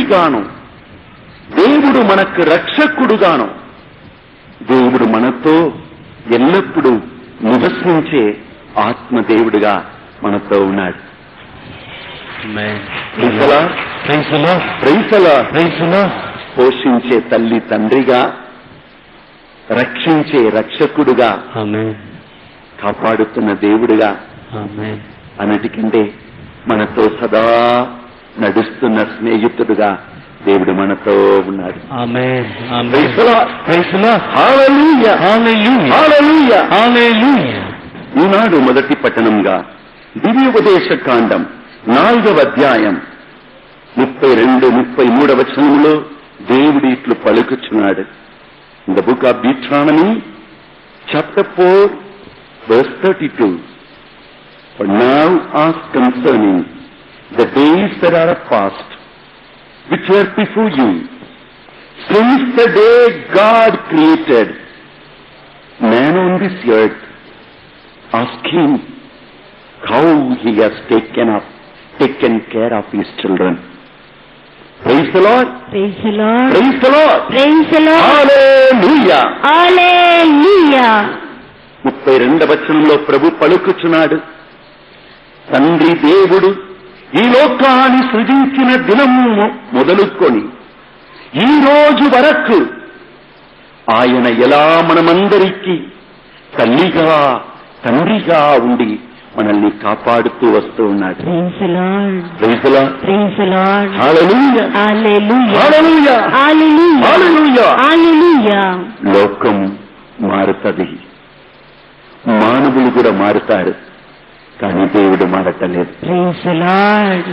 తండ్రిగాను, దేవుడు మనకు రక్షకుడుగాను, దేవుడు మనతో ఎల్లప్పుడూ నివసించే ఆత్మదేవుడిగా మనతో ఉన్నాడు. పోషించే తల్లి తండ్రిగా, రక్షించే రక్షకుడుగా, కాపాడుతున్న దేవుడిగా, అన్నిటికంటే మనతో సదా నడుస్తున్న స్నేహితుడుగా దేవుడు మనతో ఉన్నాడు. ఈనాడు మొదటి పట్టణంగా దివ్యోపదేశ కాండం 4వ అధ్యాయం 32-33 వచనంలో దేవుడు ఇట్లు పలుకుచున్నాడు. In the book of Deuteronomy, chapter 4, verse 32. For now ask concerning the days that are past, which were before you, since the day God created man on this earth, ask him how he has taken care of his children. Praise the Lord. Praise the Lord. Praise the Lord. Praise the Lord. Hallelujah. Hallelujah. 32వ వచనంలో ప్రభు పలుకుచున్నాడు, తండ్రి దేవుడు ఈ లోకాన్ని సృజించిన దినము మొదలుకొని ఈ రోజు వరకు ఆయన ఎలా మనమందరికీ తల్లిగా తండ్రిగా ఉండి మనల్ని కాపాడుతూ వస్తూ ఉన్నాడు. Praise the Lord. Praise the Lord. Praise the Lord. Hallelujah. Hallelujah. Hallelujah. Hallelujah. Hallelujah. Hallelujah. లోకం మారుతుంది, మానవులు కూడా మారుతారు, కానీ దేవుడు మారటలేదు. Praise the Lord.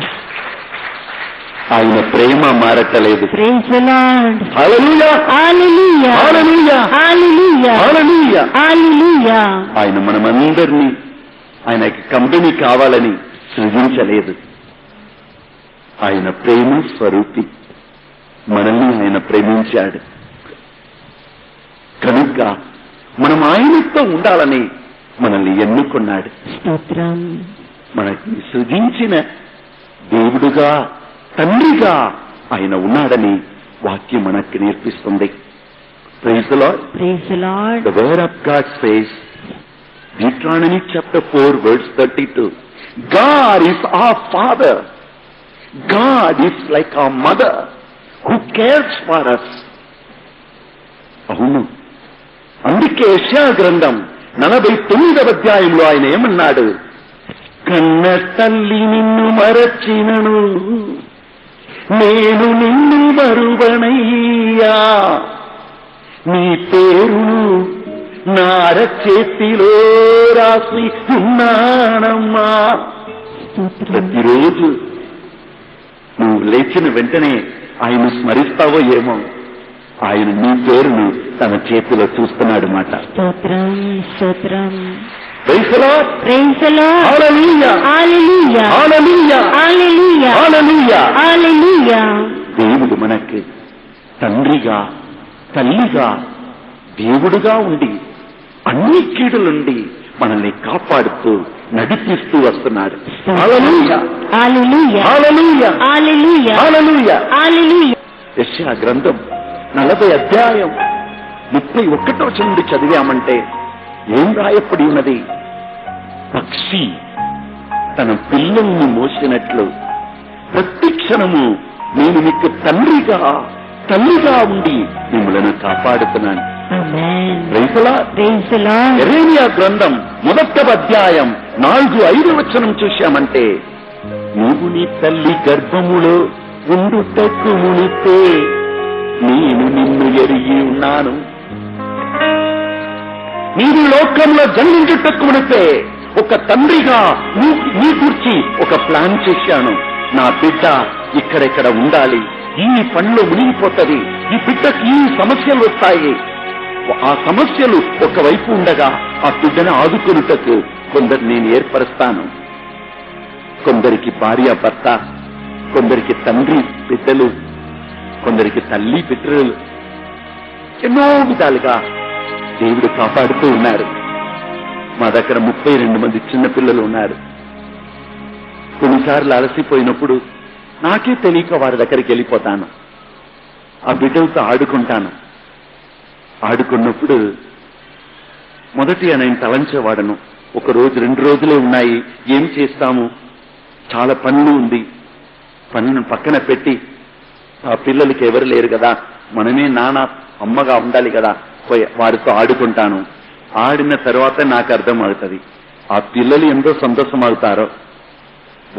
ఆయన ప్రేమ మారటలేదు. Praise the Lord. Hallelujah. Hallelujah. Hallelujah. Hallelujah. Hallelujah. Hallelujah. ఆయన మనమందరినీ ఆయనకి కంపెనీ కావాలని సృజించలేదు. ఆయన ప్రేమ స్వరూపి, మనల్ని ఆయన ప్రేమించాడు కనుక మనం ఆయనతో ఉండాలని మనల్ని ఎన్నుకున్నాడు. స్తోత్రం. మనకి సృజించిన దేవుడుగా తండ్రిగా ఆయన ఉన్నాడని వాక్యం మనకి నేర్పిస్తుంది. Praise the Lord. Praise the Lord. The word of God says, Deuteronomy chapter 4 verse 32, God is our Father. God is like our mother who cares for us. అవును, అందుకే యెషయా గ్రంథం 49వ అధ్యాయంలో ఆయన ఏమన్నాడు, కన్న తల్లి నిన్ను మరచినను నేను నిన్ను మరువనయ్యా, నీ పేరును నార చేతిలో రాసి ఉన్నానమ్మా. ప్రతిరోజు నువ్వు లేచిన వెంటనే ఆయన స్మరిస్తావో ఏమో, ఆయన నీ పేరును తన చేతిలో చూస్తున్నాడు మాట. స్తోత్రం. స్తోత్రం. Praise the Lord. Praise the Lord. Hallelujah. Hallelujah. Hallelujah. Hallelujah. Hallelujah. Hallelujah. దేవుడు మనకి తండ్రిగా తల్లిగా దేవుడుగా ఉండి అన్ని కీడులుండి మనల్ని కాపాడుతూ నడిపిస్తూ వస్తున్నాడు. హల్లెలూయా. Hallelujah. హల్లెలూయా. Hallelujah. హల్లెలూయా. Hallelujah. యెషయా గ్రంథం 40 అధ్యాయం 31వ వచనం నుండి చదివామంటే ఏం రాయపడి ఉన్నది, పక్షి తన పిల్లల్ని మోసినట్లు ప్రతి క్షణము నేను మీకు తండ్రిగా తల్లిగా ఉండి మిమ్మల్ని కాపాడుతున్నాను. Amen. Praise the Lord. Praise the Lord. యెరెమీయా గ్రంథం 1వ అధ్యాయం 4-5 వచనం చూశామంటే, నీవు నీ తల్లి గర్భములో ఉండుటకు మునిపే నేను నిన్ను ఎరిగి ఉన్నాను, నీవు లోకంలో జన్మించుటకు మునిపే ఒక తండ్రిగా నీ గురించి ఒక ప్లాన్ చేశాను. నా బిడ్డ ఇక్కడెక్కడ ఉండాలి, ఈ పనిలో మునిగిపోతుంది, ఈ బిడ్డకి ఈ సమస్యలు వస్తాయి, ఆ సమస్యలు ఒకవైపు ఉండగా ఆ బిడ్డను ఆదుకొనుటకు కొందరు నేను ఏర్పరుస్తాను. కొందరికి భార్య భర్త, కొందరికి తండ్రి బిడ్డలు, కొందరికి తల్లి బిడ్డలు, ఎన్నో విధాలుగా దేవుడు కాపాడుతూ ఉన్నారు. మా దగ్గర 32 మంది చిన్నపిల్లలు ఉన్నారు. కొన్నిసార్లు అలసిపోయినప్పుడు నాకే తెలియక వారి దగ్గరికి వెళ్ళిపోతాను. ఆ బిడ్డలతో ఆడుకుంటాను. ఆడుకున్నప్పుడు మొదటి నేను తలంచేవాడను, 1 రోజు 2 రోజులే ఉన్నాయి, ఏం చేస్తాము, చాలా పనులు ఉంది. పనులను పక్కన పెట్టి ఆ పిల్లలకి ఎవరు లేరు కదా, మనమే నాన్న అమ్మగా ఉండాలి కదా, వారితో ఆడుకుంటాను. ఆడిన తర్వాత నాకు అర్థం అవుతుంది, ఆ పిల్లలు ఎంతో సంతోషం అవుతారో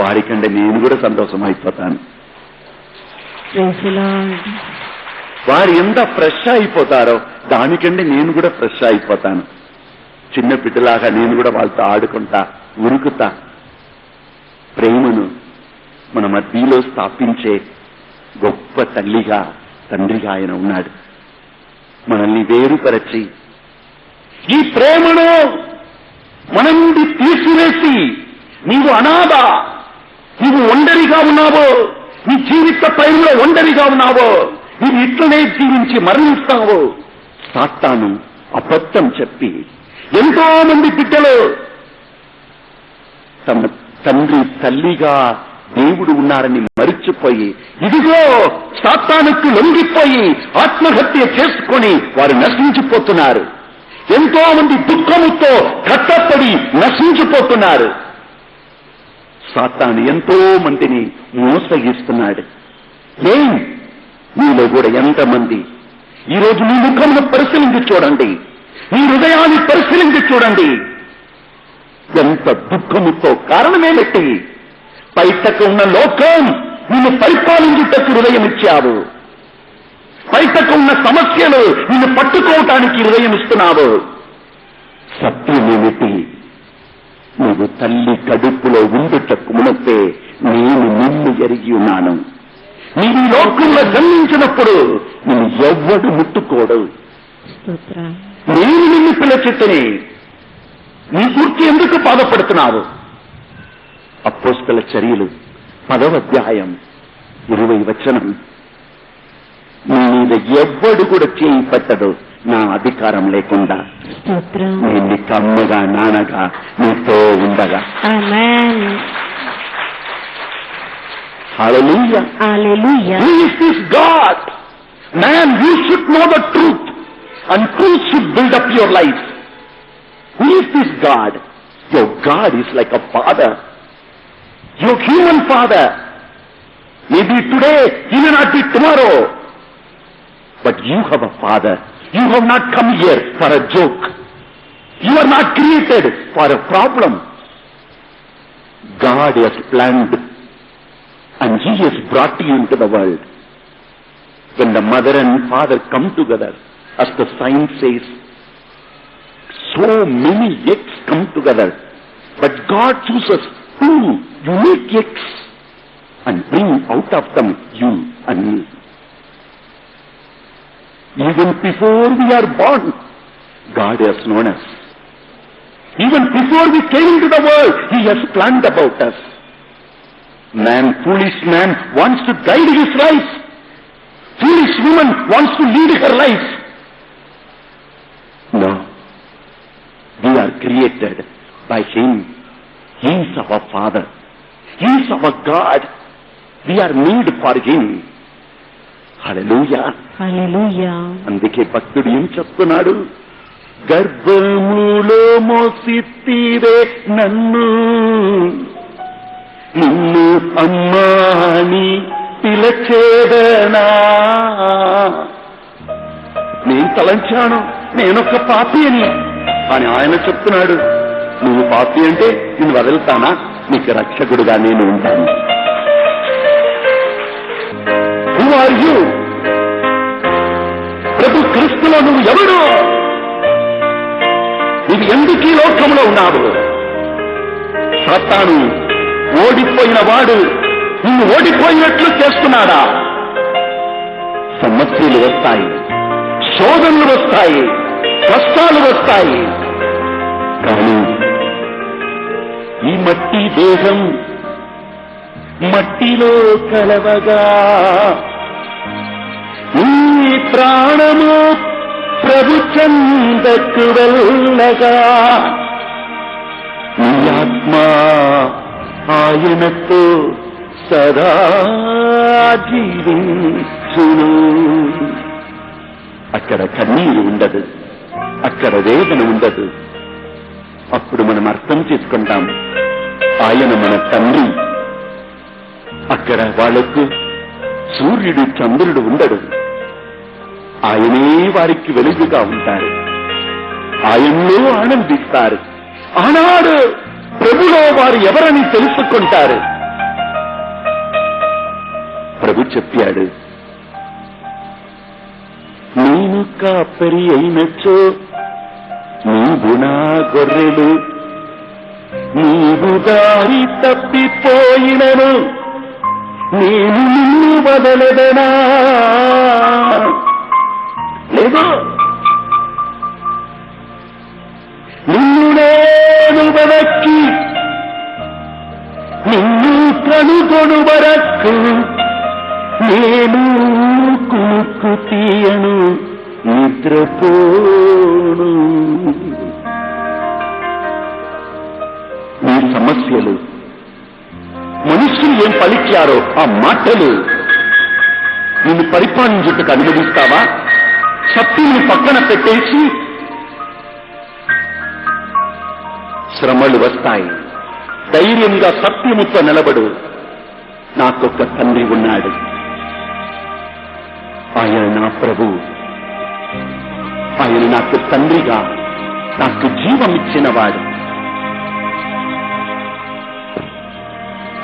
వారికంటే నేను కూడా సంతోషం అయిపోతాను. వారు ఎంత ఫ్రెష్ అయిపోతారో దానికంటే నేను కూడా ఫ్రెష్ అయిపోతాను. చిన్న బిడ్డలాగా నేను కూడా వాళ్ళతో ఆడుకుంటా, ఉరుకుతా. ప్రేమను మన మధ్యలో స్థాపించే గొప్ప తల్లిగా తండ్రిగా ఆయన ఉన్నాడు. మనల్ని వేరుపరచి ఈ ప్రేమను మన నుండి తీసివేసి, నీవు అనాథ, నీవు ఒంటరిగా ఉన్నావో, నీ జీవిత పైరులో ఒంటరిగా ఉన్నావో, నీవు ఇట్లనే జీవించి మరణిస్తావో, సాతాను అబద్ధం చెప్పి ఎంతో మంది బిడ్డలు తమ తండ్రి తల్లిగా దేవుడు ఉన్నారని మరిచిపోయి, ఇదిగో సాతానుకు లొంగిపోయి ఆత్మహత్య చేసుకొని వారు నశించిపోతున్నారు. ఎంతో మంది దుఃఖముతో కట్టపడి నశించిపోతున్నారు. సాతాను ఎంతో మందిని మోసగిస్తున్నాడు. ఏం మీలో కూడా ఎంతమంది ఈరోజు మీ ముఖంలో పరిశీలించి చూడండి, మీ హృదయాన్ని పరిశీలించి చూడండి. ఎంత దుఃఖముతో కారణమేమిటి? బయటకు ఉన్న లోకం నిన్ను పరిపాలించుటకు హృదయం ఇచ్చావు. బయటకు ఉన్న సమస్యలు నిన్ను పట్టుకోవటానికి హృదయం ఇస్తున్నావు. సత్యమేమిటి? నువ్వు తల్లి కడుపులో ఉండుటకు మునపే నేను నిన్ను ఎరిగి ఉన్నాను. నీవు ఈ లోకంలో జన్మించినప్పుడు నిన్ను ఎవ్వడు ముట్టుకోడు. నేను నిన్ను పిలచెత్తని నీ గురించి ఎందుకు బాధపడుతున్నావు? అపోస్తల చర్యలు 10వ అధ్యాయం 20వ వచనం. నీ మీద ఎవ్వడు కూడా చేయి పెట్టడు నా అధికారం లేకుండా. నేను నీకు అమ్మగా నాన్నగా నీతో ఉండగా. హల్లెలూయా, హల్లెలూయా. Who is this God? Man, you should know the truth and truth should build up your life. Who is this God? Your God is like a father. Your human father. Maybe today, he may not be tomorrow. But you have a father. You have not come here for a joke. You are not created for a problem. God has planned and he has brought you into the world. When the mother and father come together, as the science says, so many eggs come together. But God chooses 2 unique eggs and bring out of them you and me. Even before we are born, God has known us. Even before we came into the world, he has planned about us. Man, foolish man, wants to guide his life. Foolish woman wants to lead her life. No. We are created by him. He is our Father. He is our God. We are made for him. హల్లెలూయా, హల్లెలూయా. అందుకే భక్తుడు ఏం చెప్తున్నాడు? గర్భములో మోసితివే నన్ను, నిన్ను అమ్మాని పిలచేదనా. నేను తలంచాను నేనొక పాపి అని ఆయన చెప్తున్నాడు. నువ్వు పాపి అంటే నేను వదులుతానా? నీకు రక్షకుడుగా నేను ఉంటాను. Who are you? ప్రభు క్రీస్తులో నువ్వు ఎవడు? నువ్వు ఎందుకు ఈ లోకంలో ఉన్నావు? సాతాను ఓడిపోయిన వాడు నిన్ను ఓడిపోయినట్లు చేస్తున్నాడా? సమస్యలు వస్తాయి, శోధనలు వస్తాయి, కష్టాలు వస్తాయి. కానీ ఈ మట్టి దేహం మట్టిలో కలవగా, నీ ప్రాణము ప్రభు చెందకు వెళ్ళగా, నీ ఆత్మ ఆయనతో సదా జీవించును. అక్కడ కన్నీరు ఉండదు, అక్కడ వేదన ఉండదు. అప్పుడు మనం అర్థం చేసుకుంటాం, ఆయన మన తండ్రి. అక్కడ వాళ్లకు సూర్యుడు చంద్రుడు ఉండడు, ఆయనే వారికి వెలుగుగా ఉంటారు, ఆయనలో ఆనందిస్తారు. ఆనాడు ప్రభులో వారు ఎవరని తెలుసుకుంటారు. ప్రభు చెప్పాడు, నేను కాపరి అయినచో నీవు నా గొర్రెలు, నీవు దారి తప్పిపోయినను నేను నిన్ను వదలదనా. లేదు, నిన్ను నేను వెనక్కి నిన్ను కనుగొను వరకు నేను కునుకు తీయను, నిద్రపోను. మీ సమస్యలు, మనుషులు ఏం పలికారో ఆ మాటలు నిన్ను పరిపాలించుటకు అనుమతిస్తావా? శక్తిని పక్కన పెట్టేసి శ్రమలు వస్తాయి, ధైర్యంగా సత్యముతో నిలబడు. నాకొక్క తండ్రి ఉన్నాడు, ఆయన నా ప్రభు, ఆయన నాకు తండ్రిగా నాకు జీవం ఇచ్చినవాడు.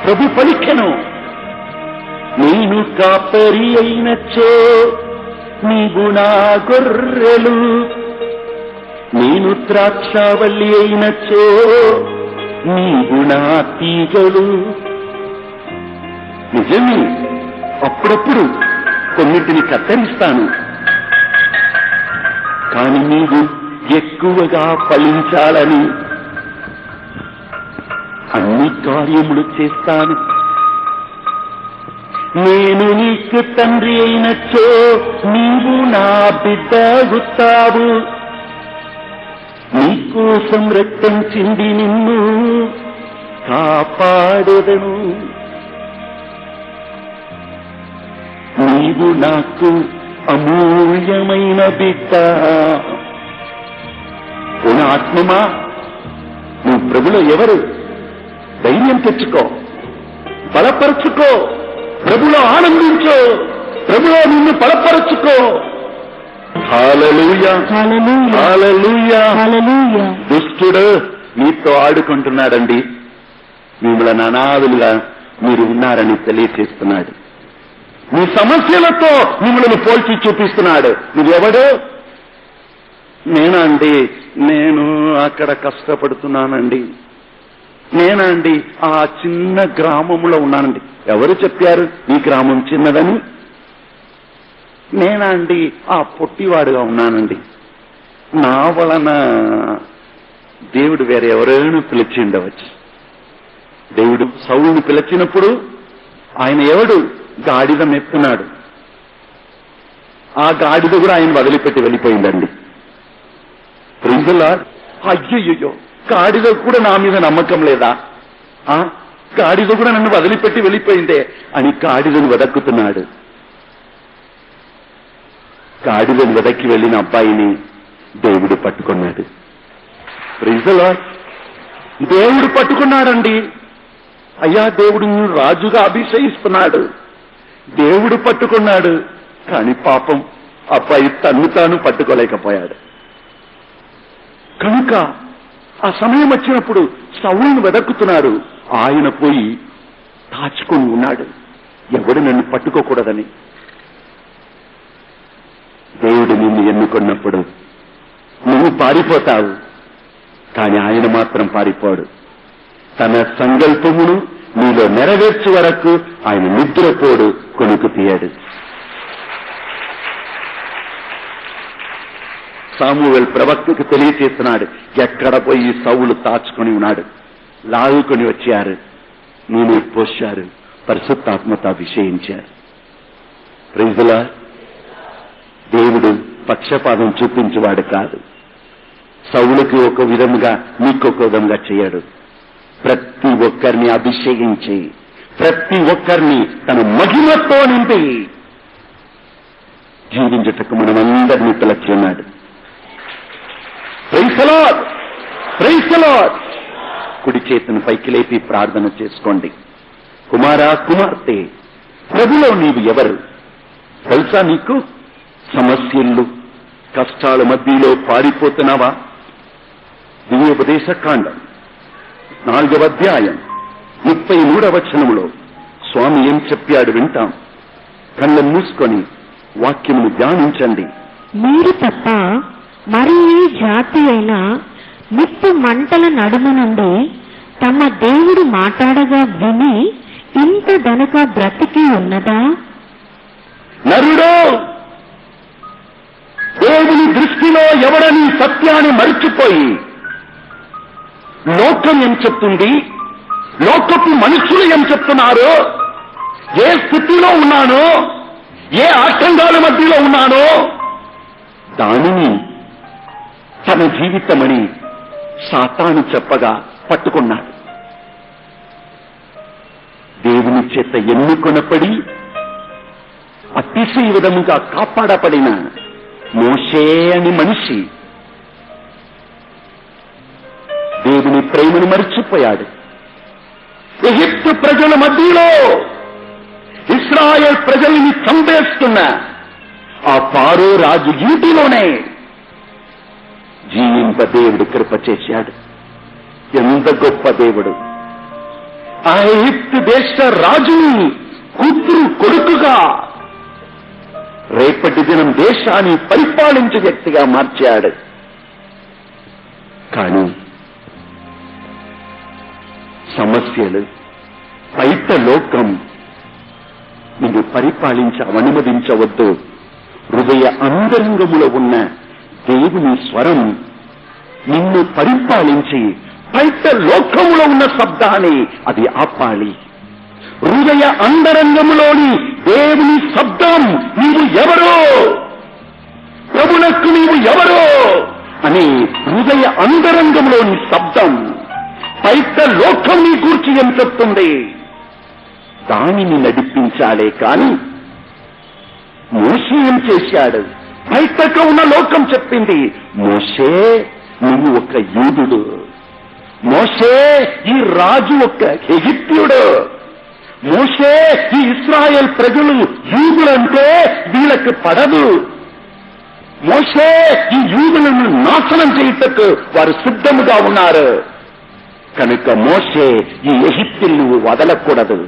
ప్రభు పలికెను, నేను కాపరి అయినచో నీవు నా గొర్రెలు, నేను ద్రాక్షావల్లి అయినచో నీవు నా తీగలు. నిజమే, అప్పుడప్పుడు కొన్నిటిని కత్తరిస్తాను, కాని నీవు ఎక్కువగా ఫలించాలని అన్ని కార్యములు చేస్తాను. నేను నీకు తండ్రి అయినచో నీవు నా బిడ్డగుతావు, నీకోసం రక్తం చింది నిన్ను కాపాడెదను. నీవు నాకు అమూల్యమైన బిడ్డ. ఓ నా ఆత్మమా, నువ్వు ప్రభులో ఎవరు? ధైర్యం తెచ్చుకో, బలపరుచుకో, ప్రభులో ఆనందించో, ప్రభులో నిన్ను బలపరుచుకో. హల్లెలూయా, హల్లెలూయా, హల్లెలూయా. దుష్టుడు మీతో ఆడుకుంటున్నాడండి, మిమ్మల్ని అనాథులుగా మీరు ఉన్నారని తెలియచేస్తున్నాడు. మీ సమస్యలతో మిమ్మల్ని పోల్చి చూపిస్తున్నాడు. నువ్వెవడు? నేనండి, నేను అక్కడ కష్టపడుతున్నానండి, నేనండి ఆ చిన్న గ్రామంలో ఉన్నానండి. ఎవరు చెప్పారు ఈ గ్రామం చిన్నదని? నేనండి ఆ పొట్టివాడుగా ఉన్నానండి, నా వలన దేవుడు వేరే ఎవరైనా పిలిచిండవచ్చు. దేవుడు సౌలుని పిలిచినప్పుడు ఆయన ఎవడు? గాడిద మెప్పున్నాడు. ఆ గాడిద కూడా ఆయన వదిలిపెట్టి వెళ్ళిపోయిందండి. ప్రైజ్. అయ్యయ్యో, గాడిద కూడా నా మీద నమ్మకం లేదా? గాడిద కూడా నన్ను వదిలిపెట్టి వెళ్ళిపోయిందే అని గాడిదను వెదక్కుతున్నాడు. గాడిదను వెదక్కి వెళ్ళిన అబ్బాయిని దేవుడు పట్టుకున్నాడు. Praise the lord. దేవుడు పట్టుకున్నాడండి. అయ్యా, దేవుడు నిన్ను రాజుగా అభిషేకిస్తున్నాడు. దేవుడు పట్టుకున్నాడు, కానీ పాపం అబ్బాయి తన్ను తాను పట్టుకోలేకపోయాడు. కనుక ఆ సమయం వచ్చినప్పుడు సౌలును వెదక్కుతున్నాడు. ఆయన పోయి దాచుకొని ఉన్నాడు, ఎవడు నన్ను పట్టుకోకూడదని. దేవుడు నిన్ను ఎన్నుకున్నప్పుడు నువ్వు పారిపోతావు, కానీ ఆయన మాత్రం పారిపోడు. తన సంకల్పమును నీలో నెరవేర్చే వరకు ఆయన నిద్రపోడు, కొనుకు తీయడు. సామువేల్ ప్రవక్తకు తెలియచేస్తున్నాడు, ఎక్కడ పోయి సౌలు దాచుకొని ఉన్నాడు. లాగుకొని వచ్చారు, నూనె పోశారు, పరిశుద్ధాత్మతో అభిషేకించారు. Praise the lord. దేవుడు పక్షపాతం చూపించేవాడు కాదు. సౌలుకి ఒక విధముగా నీకొక విధంగా చేయడు. ప్రతి ఒక్కరిని అభిషేకించి ప్రతి ఒక్కరిని తన మహిమతో నింపి జీవించుటకు మనమందరినీ పిలిచి ఉన్నాడు. Praise the lord, praise the lord. కుడి చేతిని పైకి లేపి ప్రార్థన చేసుకోండి. కుమారా, కుమార్తె, ప్రభులో నీవు ఎవరు? తెలుసా నీకు? సమస్యలు, కష్టాల మధ్యలో పారిపోతున్నావా? దివ్యోపదేశ కాండం 4వ అధ్యాయం 33వ వచనములో స్వామి ఏం చెప్పాడు వింటాం. కళ్ళ మూసుకొని వాక్యమును ధ్యానించండి. మీరు తప్ప మరి ఏ జాతి అయినా నిప్పు మంటల నడుమ నుండి తమ దేవుడు మాట్లాడగా విని ఇంత గనుక బ్రతికి ఉన్నదా? నరుడో, దేవుని దృష్టిలో ఎవడని సత్యాన్ని మరిచిపోయి లోకం ఏం చెప్తుంది, లోకపు మనుషులు ఏం చెప్తున్నారు, ఏ స్థితిలో ఉన్నానో, ఏ ఆటంకాల మధ్యలో ఉన్నానో దానిని తన జీవితమని సాతాను చెప్పగా పట్టుకున్నాడు. దేవుని చేత ఎన్నుకొనపడి అతిశయ విధముగా కాపాడబడిన మోషే అని మనిషి దేవుని ప్రేమను మరిచిపోయాడు. ఎగిప్తు ప్రజల మధ్యలో ఇశ్రాయేల్ ప్రజల్ని చంపేస్తున్న ఆ ఫారో రాజు ఇంటిలోనే జీవింప దేవుడు కృప చేశాడు. ఎంత గొప్ప దేవుడు! ఆ ఎగిప్తు దేశ రాజుని కూతురు కొడుకుగా రేపటి దినం దేశాన్ని పరిపాలించే వ్యక్తిగా మార్చాడు. కానీ సమస్యలు, బయట లోకం నిన్ను అనుమతించవద్దు. హృదయ అంతరంగములో ఉన్న దేవుని స్వరం నిన్ను పరిపాలించి బయట లోకములో ఉన్న శబ్దాన్ని అది ఆపాలి. హృదయ అంతరంగములోని దేవుని శబ్దం, నీవు ఎవరో, ప్రభునకు నీవు ఎవరో అని హృదయ అంతరంగంలోని శబ్దం బయట లోకం నీ గూర్చి ఏం చెప్తుంది దానిని నడిపించాలే కాని మోషే ఏం చేశాడు? బయటకు ఉన్న లోకం చెప్పింది, మోషే నువ్వు ఒక యూదుడు, మోషే ఈ రాజు ఒక ఎగిప్త్యుడు, మోషే ఈ ఇశ్రాయేల్ ప్రజలు యూదులంటే వీళ్ళకి పడదు, మోషే ఈ యూదులను నాశనం చేయుటకు వారు సిద్ధముగా ఉన్నారు, కనుక మోషే ఈ ఎగిప్తులను వదలకూడదు.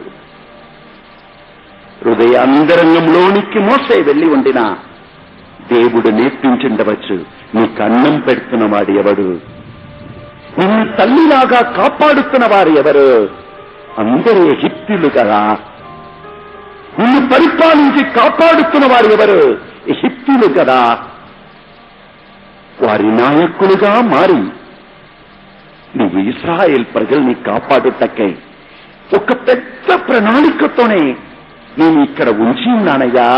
హృదయ అంతరంగంలోనికి మోషే వెళ్లి ఉండినా దేవుడు నేర్పించుండవచ్చు, నీకు అన్నం పెడుతున్నవాడు ఎవడు, నిన్ను తల్లిలాగా కాపాడుతున్న వారు ఎవరు? అందరూ ఎగిప్తులు కదా. నిన్ను పరిపాలించి కాపాడుతున్న వారు ఎవరు? ఎగిప్తులు కదా. వారి నాయకులుగా మారి నువ్వు ఇశ్రాయేల్ ప్రజల్ని కాపాడుటకై ఒక పెద్ద ప్రణాళికతోనే నేను ఇక్కడ ఉంచి ఉన్నానయ్యా.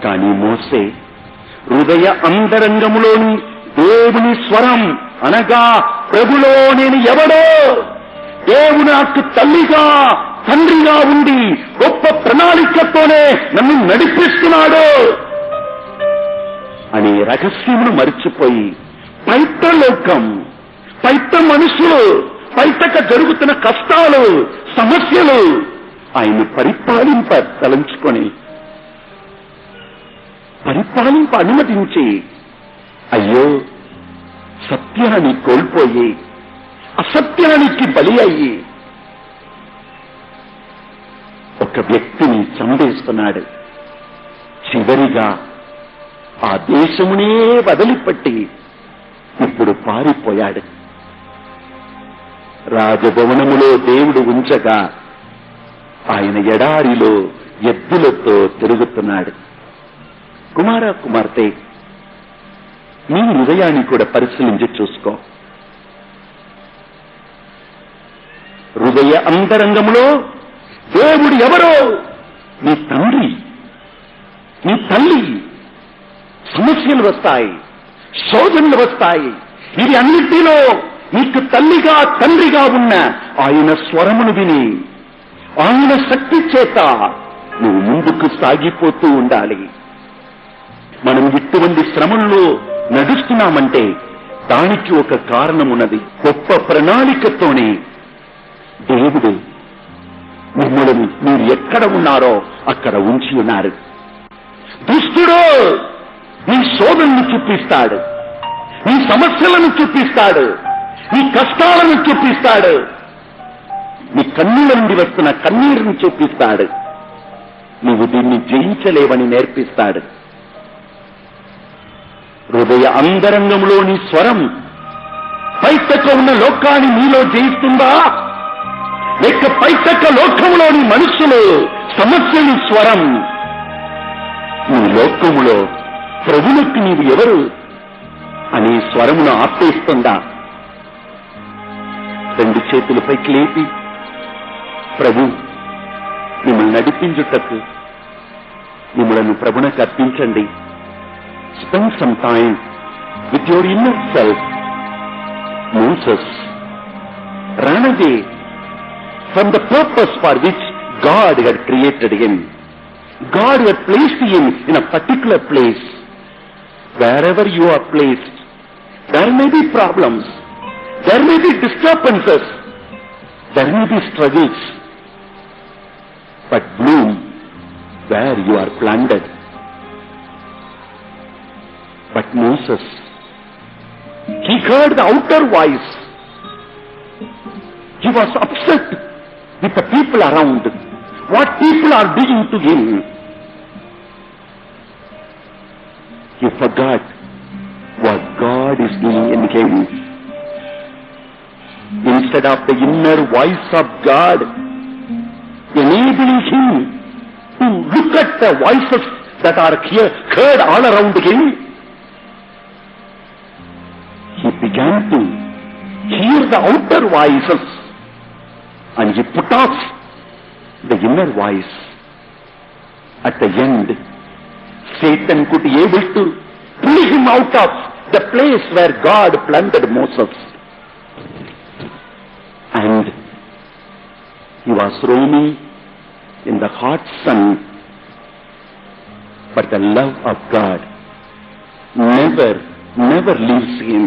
కానీ మోసే హృదయ అంతరంగములోని దేవుని స్వరం అనగా ప్రభులో నేను ఎవడో, దేవుడు నాకు తల్లిగా తండ్రిగా ఉండి గొప్ప ప్రణాళికతోనే నన్ను నడిపిస్తున్నాడు అనే రహస్యమును మరిచిపోయి బయట లోకం, బయట మనుషులు, బయటక జరుగుతున్న కష్టాలు, సమస్యలు ఆయన తలంచుకొని అనుమతించి అయ్యో సత్యాన్ని కోల్పోయి అసత్యానికి బలి అయ్యి ఒక వ్యక్తిని చంపేస్తున్నాడు. చివరిగా ఆ దేశమునే వదిలిపెట్టి ఇప్పుడు పారిపోయాడు. రాజభవనములో దేవుడు ఉంచగా ఆయన ఎడారిలో ఎద్దులతో తిరుగుతున్నాడు. కుమార కుమార్తె, నీ హృదయాన్ని కూడా పరిశీలించి చూసుకో. హృదయ అంతరంగంలో దేవుడు ఎవరో? నీ తండ్రి, నీ తల్లి. సమస్యలు వస్తాయి, శోధనలు వస్తాయి. ఇది అన్నిటిలో నీకు తల్లిగా తండ్రిగా ఉన్న ఆయన స్వరమును విని ఆయన శక్తి చేత నువ్వు ముందుకు సాగిపోతూ ఉండాలి. మనం ఇటువంటి శ్రమంలో నడుస్తున్నామంటే దానికి ఒక కారణమున్నది. గొప్ప ప్రణాళికతోనే దేవుడు మిమ్మల్ని మీరు ఎక్కడ ఉన్నారో అక్కడ ఉంచి ఉన్నారు. దుష్టుడు నీ శోధనను చూపిస్తాడు, నీ సమస్యలను చూపిస్తాడు, నీ కష్టాలను చూపిస్తాడు, నీ కన్నుల నుండి వస్తున్న కన్నీరును చూపిస్తాడు. నువ్వు దీన్ని జయించలేవని నేర్పిస్తాడు. హృదయ అంతరంగంలోని స్వరం పైతక ఉన్న లోకాన్ని నీలో జయిస్తుందా, లేక పైతక లోకంలోని మనుషులు సమస్యలు స్వరం నీ లోకములో ప్రభువుకి నీవు ఎవరు అనే స్వరమును ఆపేస్తుందా? రెండు చేతుల పైకి లేపి ప్రభు మిమ్మల్ని నడిపించుటకు మిమ్మలను ప్రభునకు అర్పించండి. Spend some time with your inner self. Moses ran away from the purpose for which God had created him. God had placed him in a particular place. Wherever you are placed, there may be problems, there may be disturbances, there may be struggles, but bloom where you are planted. But Moses, he heard the outer voice. He was upset with the people around, what people are doing to him. He forgot what God is doing in him. Instead of the inner voice of God enabling him to look at the voices that are heard all around him, he began to hear the outer voices and he put off the inner voice. At the end, Satan could be able to pull him out of the place where God planted Moses. And he was roaming in the hot sun. But the love of God never leaves him.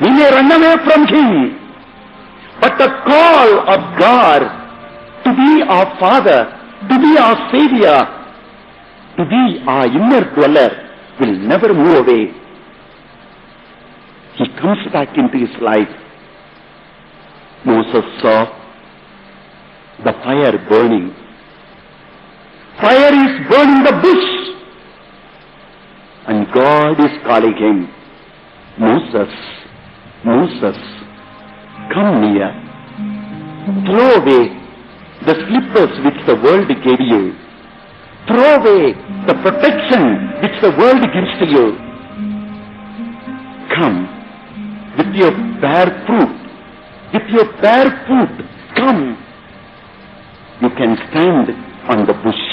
We may run away from him, but the call of God to be our Father, to be our Savior, to be our inner dweller will never move away. He comes back into his life. Moses saw the fire burning. Fire is burning the bush. And God is calling him, Moses, Moses, come near. Throw away the slippers which the world gave you. Throw away the protection which the world gives to you. Come with your bare fruit, with your bare foot. Come. You can stand on the bush.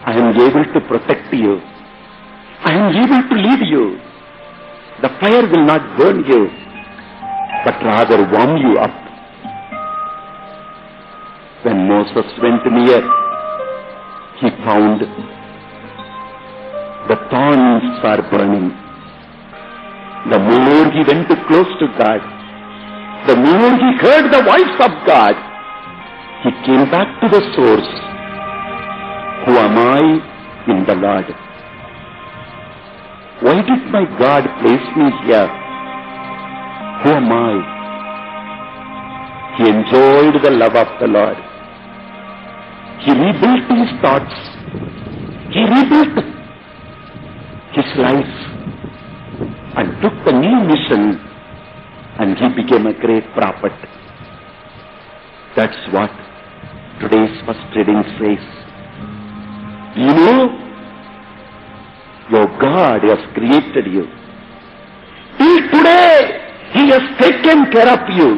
I am able to protect you. I am able to lead you. The fire will not burn you, but rather warm you up. When Moses went near, he found the thorns are burning. The more he went close to God, the more he heard the voice of God, he came back to the source. Who am I in the Lord? Why did my God place me here? Who am I? He enjoyed the love of the Lord. He rebuilt his thoughts. He rebuilt his life and took the new mission, and he became a great prophet. That's what today's first reading says. You know, your God has created you. Till today, He has taken care of you.